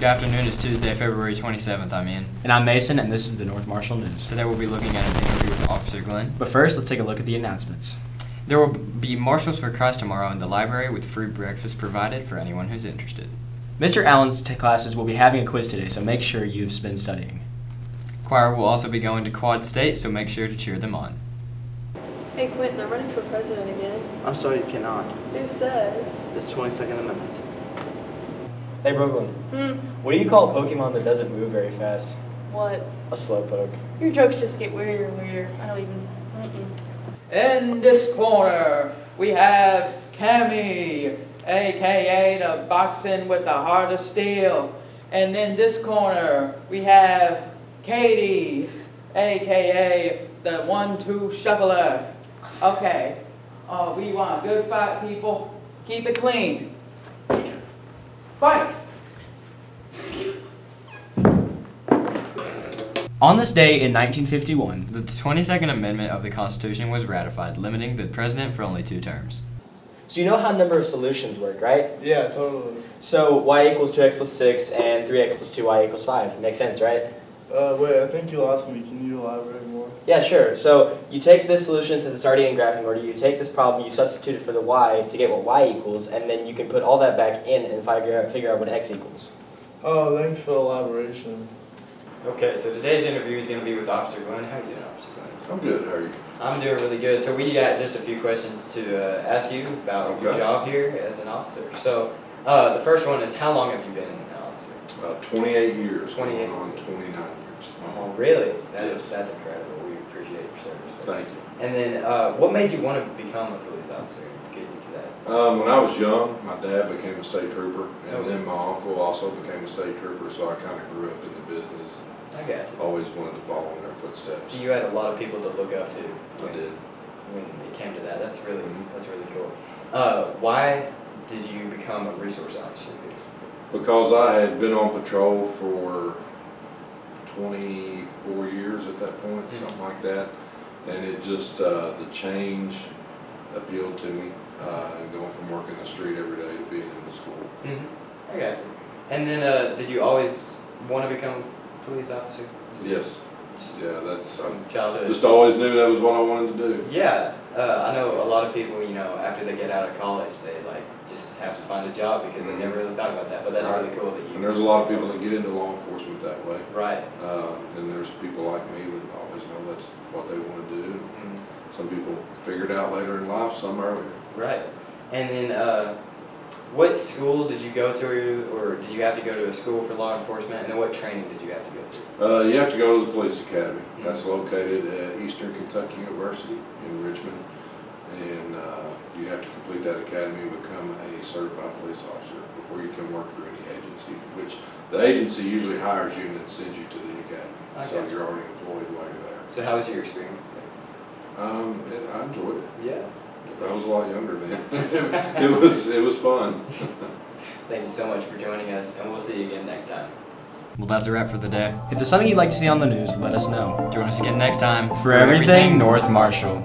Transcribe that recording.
Good afternoon. It's Tuesday, February 27th. I'm Ian. And I'm Mason, and this is the North Marshall News. Today we'll be looking at an interview with Officer Glenn. But first, let's take a look at the announcements. There will be Marshals for Christ tomorrow in the library with free breakfast provided for anyone who's interested. Mr. Allen's classes will be having a quiz today, so make sure you've been studying. Choir will also be going to Quad State, so make sure to cheer them on. Hey Quentin, I'm running for president again. I'm sorry, you cannot. Who says? The 22nd Amendment. Hey, Brooklyn. What do you call a Pokemon that doesn't move very fast? What? A Slowpoke. Your jokes just get weirder and weirder. I don't even. In this corner, we have Cammy, aka the boxing with the heart of steel. And in this corner, we have Katie, aka the 1-2 shuffler. Okay, we want a good fight, people. Keep it clean. Fight! On this day in 1951, The 22nd Amendment of the Constitution was ratified, limiting the president for only 2 terms. so you know how number of solutions work, right? Yeah, totally. So y equals 2x plus 6 and 3x plus 2y equals 5. Makes sense, right? Wait, I think you lost me. Can you elaborate more? Yeah, sure. So you take this solution, since it's already in graphing order, you take this problem, you substitute it for the y to get what y equals, and then you can put all that back in and figure out what x equals. Oh, thanks for the elaboration. Okay, so today's interview is going to be with Officer Glenn. How are you doing, Officer Glenn? I'm good. How are you? I'm doing really good. So we got just a few questions to ask you about your Okay. job here as an officer. So the first one is, how long have you been an officer? About 28 years. 28. Going on 29 years. Oh, really? Yes. That's incredible. We appreciate your service. Thank you. And then, what made you want to become a police officer? Get you to that. When I was young, my dad became a state trooper, and Okay. then my uncle also became a state trooper, so I kind of grew up in the business. I got you. Always wanted to follow in their footsteps. So you had a lot of people to look up to I did. when it came to that. That's really Mhm. cool. Why did you become a resource officer? Because I had been on patrol for 24 years at that point, Mhm. something like that. And it just, the change appealed to me, and going from working the street every day to being in the school. I got you. And then, did you always want to become a police officer? Yes, Just yeah, that's, I from childhood. just always knew that was what I wanted to do. Yeah, I know a lot of people, after they get out of college, they just have to find a job because they never really thought about that. But that's Right. really cool that you. And there's a lot of people that get into law enforcement that way. Right. And there's people like me that always know that's what they want to do. Mhm. Some people figure it out later in life, some earlier. Right. And then, what school did you go to, or did you have to go to a school for law enforcement? And then what training did you have to go through? You have to go to the police academy. That's located at Eastern Kentucky University in Richmond. And you have to complete that academy and become a certified police officer before you can work for any agency, which the agency usually hires you and then sends you to the academy. So Okay. you're already employed while you're there. So how was your experience there? I enjoyed it. Yeah. I was a lot younger then. it was fun. Thank you so much for joining us, and we'll see you again next time. Well, that's a wrap for the day. If there's something you'd like to see on the news, let us know. Join us again next time For everything North Marshall.